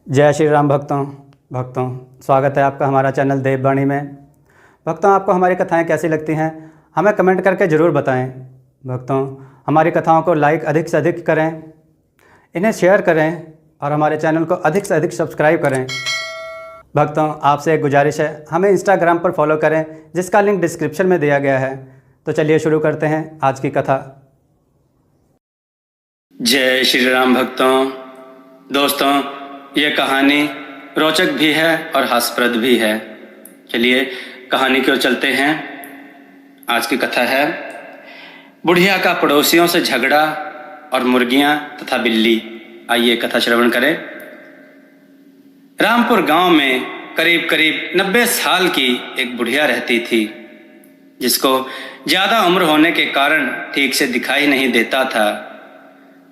जय श्री राम भक्तों स्वागत है आपका हमारा चैनल देववाणी में। भक्तों, आपको हमारी कथाएं कैसी लगती हैं हमें कमेंट करके ज़रूर बताएं। भक्तों, हमारी कथाओं को लाइक अधिक से अधिक करें, इन्हें शेयर करें और हमारे चैनल को अधिक से अधिक सब्सक्राइब करें। भक्तों, आपसे एक गुजारिश है, हमें इंस्टाग्राम पर फॉलो करें जिसका लिंक डिस्क्रिप्शन में दिया गया है। तो चलिए शुरू करते हैं आज की कथा। जय श्री राम दोस्तों, ये कहानी रोचक भी है और हास्यप्रद भी है। चलिए कहानी की ओर चलते हैं। आज की कथा है बुढ़िया का पड़ोसियों से झगड़ा और मुर्गियां तथा बिल्ली। आइए कथा श्रवण करें। रामपुर गांव में करीब 90 साल की एक बुढ़िया रहती थी, जिसको ज़्यादा उम्र होने के कारण ठीक से दिखाई नहीं देता था।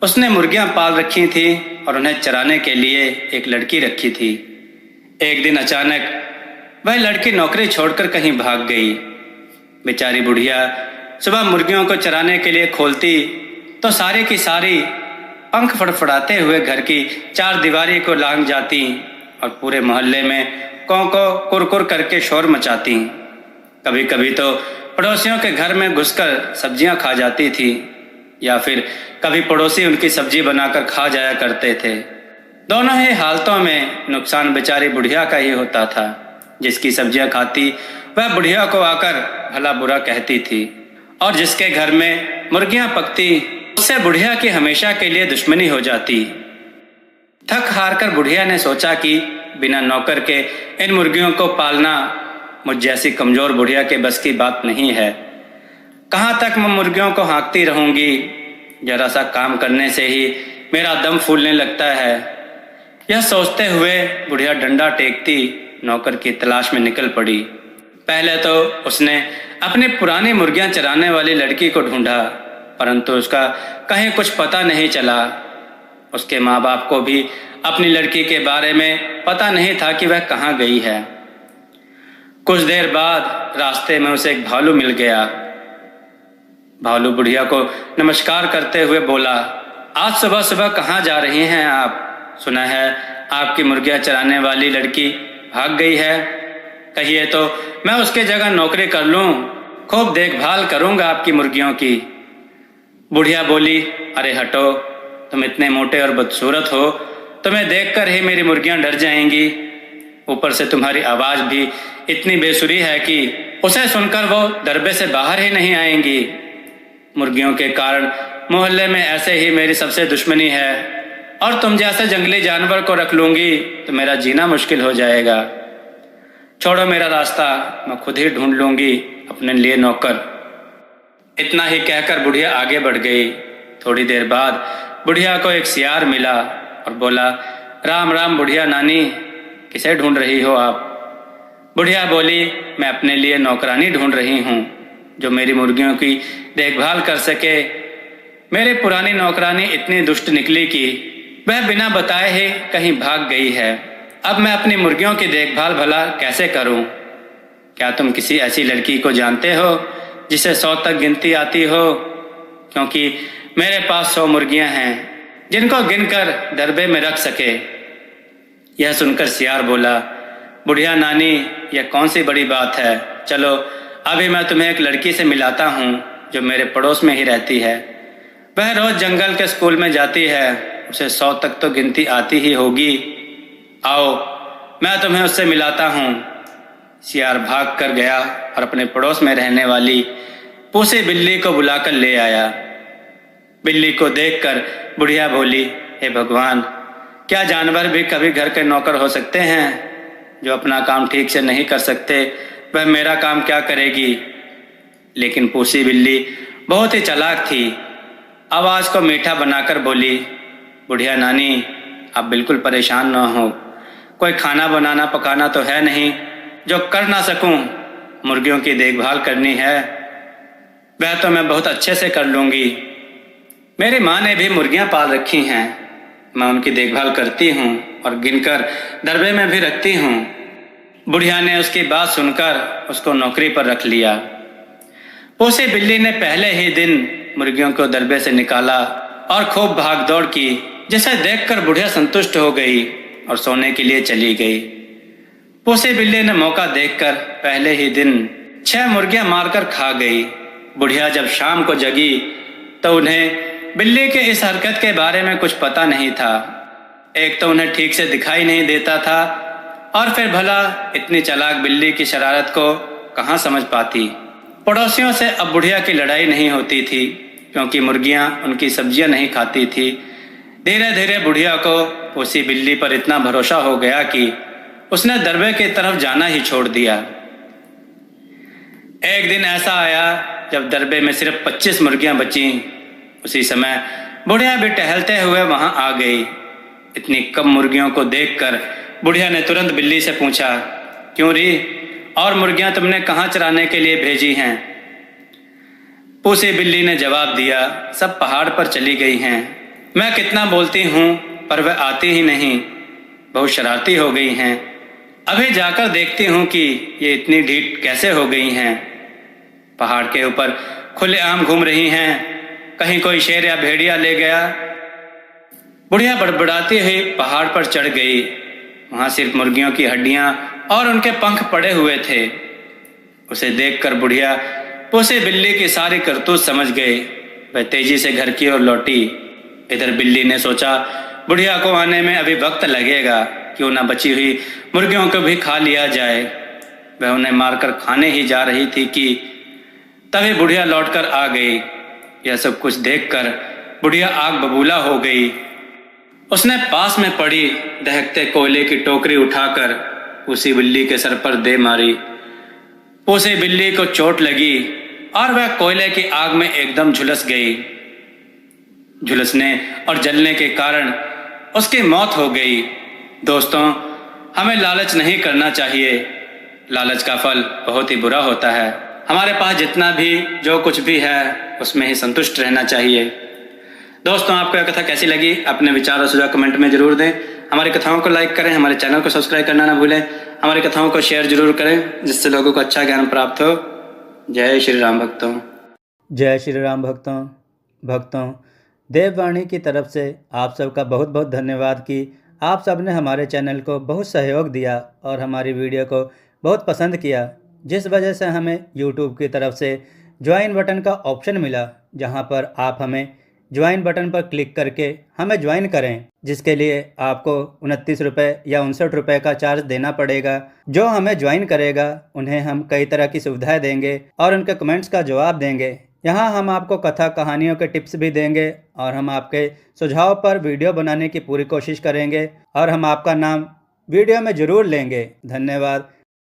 उसने मुर्गियां पाल रखी थी और उन्हें चराने के लिए एक लड़की रखी थी। एक दिन अचानक वह लड़की नौकरी छोड़कर कहीं भाग गई। बेचारी बुढ़िया सुबह मुर्गियों को चराने के लिए खोलती तो सारी की सारी पंख फड़फड़ाते हुए घर की चार दीवारी को लांघ जाती और पूरे मोहल्ले में कौ कुर करके शोर मचाती। कभी कभी तो पड़ोसियों के घर में घुसकर सब्जियां खा जाती थी, या फिर कभी पड़ोसी उनकी सब्जी बनाकर खा जाया करते थे। दोनों ही हालतों में नुकसान बेचारी बुढ़िया का ही होता था। जिसकी सब्जियां खाती वह बुढ़िया को आकर भला बुरा कहती थी, और जिसके घर में मुर्गियां पकती उससे बुढ़िया की हमेशा के लिए दुश्मनी हो जाती। थक हार कर बुढ़िया ने सोचा कि बिना नौकर के इन मुर्गियों को पालना मुझ जैसी कमजोर बुढ़िया के बस की बात नहीं है। कहाँ तक मैं मुर्गियों को हाँकती रहूंगी? जरा सा काम करने से ही मेरा दम फूलने लगता है। यह सोचते हुए बुढ़िया डंडा टेकती नौकर की तलाश में निकल पड़ी। पहले तो उसने अपनी पुरानी मुर्गियां चराने वाली लड़की को ढूंढा, परंतु उसका कहीं कुछ पता नहीं चला। उसके माँ बाप को भी अपनी लड़की के बारे में पता नहीं था कि वह कहाँ गई है। कुछ देर बाद रास्ते में उसे एक भालू मिल गया। भालू बुढ़िया को नमस्कार करते हुए बोला, आज सुबह सुबह कहाँ जा रही हैं आप? सुना है आपकी मुर्गियां चराने वाली लड़की भाग गई है। कहिए तो मैं उसके जगह नौकरी कर लूं, खूब देखभाल करूंगा आपकी मुर्गियों की। बुढ़िया बोली, अरे हटो, तुम इतने मोटे और बदसूरत हो, तुम्हें देखकर ही मेरी मुर्गियां डर जाएंगी। ऊपर से तुम्हारी आवाज़ भी इतनी बेसुरी है कि उसे सुनकर वो दरबे से बाहर ही नहीं आएंगी। मुर्गियों के कारण मोहल्ले में ऐसे ही मेरी सबसे दुश्मनी है, और तुम जैसे जंगली जानवर को रख लूंगी तो मेरा जीना मुश्किल हो जाएगा। छोड़ो मेरा रास्ता, मैं खुद ही ढूंढ लूंगी अपने लिए नौकर। इतना ही कहकर बुढ़िया आगे बढ़ गई। थोड़ी देर बाद बुढ़िया को एक सियार मिला और बोला, राम राम बुढ़िया नानी, किसे ढूंढ रही हो आप? बुढ़िया बोली, मैं अपने लिए नौकरानी ढूंढ रही हूँ जो मेरी मुर्गियों की देखभाल कर सके। मेरी पुरानी नौकरानी इतनी दुष्ट निकली कि वह बिना बताए ही कहीं भाग गई है। अब मैं अपनी मुर्गियों की देखभाल भला कैसे करूं? क्या तुम किसी ऐसी लड़की को जानते हो जिसे 100 तक गिनती आती हो? क्योंकि मेरे पास 100 मुर्गियां हैं जिनको गिनकर दरबे में रख सके। यह सुनकर सियार बोला, बुढ़िया नानी, यह कौन सी बड़ी बात है? चलो अभी मैं तुम्हें एक लड़की से मिलाता हूँ जो मेरे पड़ोस में ही रहती है। वह रोज जंगल के स्कूल में जाती है, उसे 100 तक तो गिनती आती ही होगी। आओ मैं तुम्हें उससे मिलाता हूँ। सियार भाग कर गया और अपने पड़ोस में रहने वाली पूसी बिल्ली को बुलाकर ले आया। बिल्ली को देखकर बुढ़िया बोली, हे भगवान, क्या जानवर भी कभी घर के नौकर हो सकते हैं? जो अपना काम ठीक से नहीं कर सकते वह मेरा काम क्या करेगी? लेकिन पूसी बिल्ली बहुत ही चालाक थी। आवाज़ को मीठा बनाकर बोली, बुढ़िया नानी, आप बिल्कुल परेशान ना हो। कोई खाना बनाना पकाना तो है नहीं जो कर ना सकूं। मुर्गियों की देखभाल करनी है वह तो मैं बहुत अच्छे से कर लूँगी। मेरी माँ ने भी मुर्गियाँ पाल रखी हैं, मैं उनकी देखभाल करती हूँ और गिनकर दरबे में भी रखती हूँ। बुढ़िया ने उसकी बात सुनकर उसको नौकरी पर रख लिया। पूसी बिल्ली ने पहले ही दिन मुर्गियों को दरबे से निकाला और खूब भाग दौड़ की, जिसे देखकर बुढ़िया संतुष्ट हो गई और सोने के लिए चली गई। पूसी बिल्ली ने मौका देखकर पहले ही दिन 6 मुर्गियां मारकर खा गई। बुढ़िया जब शाम को जगी तो उन्हें बिल्ली के इस हरकत के बारे में कुछ पता नहीं था। एक तो उन्हें ठीक से दिखाई नहीं देता था और फिर भला इतनी चालाक बिल्ली की शरारत को कहाँ समझ पाती। पड़ोसियों से अब बुढ़िया की लड़ाई नहीं होती थी क्योंकि मुर्गियां उनकी सब्जियां नहीं खाती थी। धीरे धीरे बुढ़िया को पूसी बिल्ली पर इतना भरोसा हो गया कि उसने दरबे की तरफ जाना ही छोड़ दिया। एक दिन ऐसा आया जब दरबे में सिर्फ 25 मुर्गियां बची। उसी समय बुढ़िया भी टहलते हुए वहां आ गई। इतनी कम मुर्गियों को देखकर बुढ़िया ने तुरंत बिल्ली से पूछा, क्यों री, और मुर्गियां तुमने कहाँ चराने के लिए भेजी हैं? पूसी बिल्ली ने जवाब दिया, सब पहाड़ पर चली गई हैं। मैं कितना बोलती हूँ पर वह आती ही नहीं, बहुत शरारती हो गई हैं। अभी जाकर देखती हूँ कि ये इतनी ढीठ कैसे हो गई हैं। पहाड़ के ऊपर खुलेआम घूम रही हैं, कहीं कोई शेर या भेड़िया ले गया। बुढ़िया बड़बड़ाती हुई पहाड़ पर चढ़ गई। वहां सिर्फ मुर्गियों की हड्डियां और उनके पंख पड़े हुए थे। उसे देखकर बुढ़िया पूसी बिल्ली की सारी करतूत समझ गई। वह तेजी से घर की ओर लौटी। इधर बिल्ली ने सोचा बुढ़िया को आने में अभी वक्त लगेगा, क्यों ना बची हुई मुर्गियों को भी खा लिया जाए। वह उन्हें मारकर खाने ही जा रही थी कि तभी बुढ़िया लौटकर आ गई। यह सब कुछ देखकर बुढ़िया आग बबूला हो गई। उसने पास में पड़ी दहकते कोयले की टोकरी उठाकर पूसी बिल्ली के सर पर दे मारी। पूसी बिल्ली को चोट लगी और वह कोयले की आग में एकदम झुलस गई। झुलसने और जलने के कारण उसकी मौत हो गई। दोस्तों, हमें लालच नहीं करना चाहिए। लालच का फल बहुत ही बुरा होता है। हमारे पास जितना भी जो कुछ भी है उसमें ही संतुष्ट रहना चाहिए। दोस्तों, आपको यह कथा कैसी लगी अपने विचार और सुझाव कमेंट में जरूर दें। हमारी कथाओं को लाइक करें, हमारे चैनल को सब्सक्राइब करना ना भूलें। हमारी कथाओं को शेयर जरूर करें जिससे लोगों को अच्छा ज्ञान प्राप्त हो। जय श्री राम भक्तों। जय श्री राम भक्तों, देववाणी की तरफ से आप सबका बहुत बहुत धन्यवाद कि आप सब ने हमारे चैनल को बहुत सहयोग दिया और हमारी वीडियो को बहुत पसंद किया, जिस वजह से हमें यूट्यूब की तरफ से ज्वाइन बटन का ऑप्शन मिला, जहां पर आप हमें ज्वाइन बटन पर क्लिक करके हमें ज्वाइन करें, जिसके लिए आपको 29 रुपये या 59 रुपये का चार्ज देना पड़ेगा। जो हमें ज्वाइन करेगा उन्हें हम कई तरह की सुविधाएं देंगे और उनके कमेंट्स का जवाब देंगे। यहाँ हम आपको कथा कहानियों के टिप्स भी देंगे और हम आपके सुझाव पर वीडियो बनाने की पूरी कोशिश करेंगे और हम आपका नाम वीडियो में ज़रूर लेंगे। धन्यवाद।